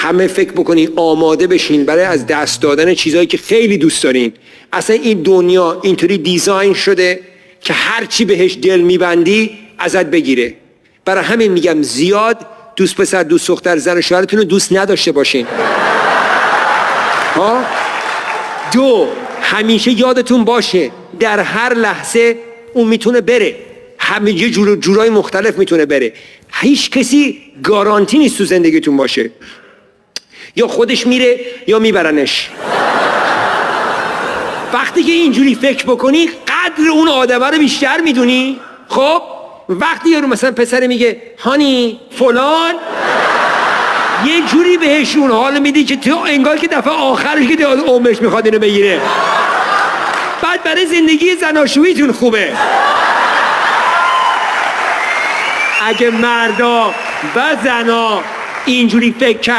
همه فکر بکنین، آماده بشین برای از دست دادن چیزهایی که خیلی دوست دارین. اصلا این دنیا اینطوری دیزاین شده که هر چی بهش دل میبندی ازت بگیره. برای همین میگم زیاد دوست پسر، دوست دختر، زن و شوهرتون رو دوست نداشته باشین. ها؟ 2، همیشه یادتون باشه در هر لحظه اون میتونه بره. همه یه جورای مختلف میتونه بره. هیچ کسی گارانتی نیست تو زندگیتون باشه. یا خودش میره یا میبرنش. وقتی که اینجوری فکر بکنی قدر اون آدمه رو بیشتر میدونی. خب وقتی یارو مثلا پسر میگه هانی فلان، یه جوری بهشون حال میدی که تو انگار که دفعه آخرش که عمرش میخواد اینو بگیره. بعد برای زندگی زناشوییتون خوبه. اگه مردا و زنا اینجوری فکر کرد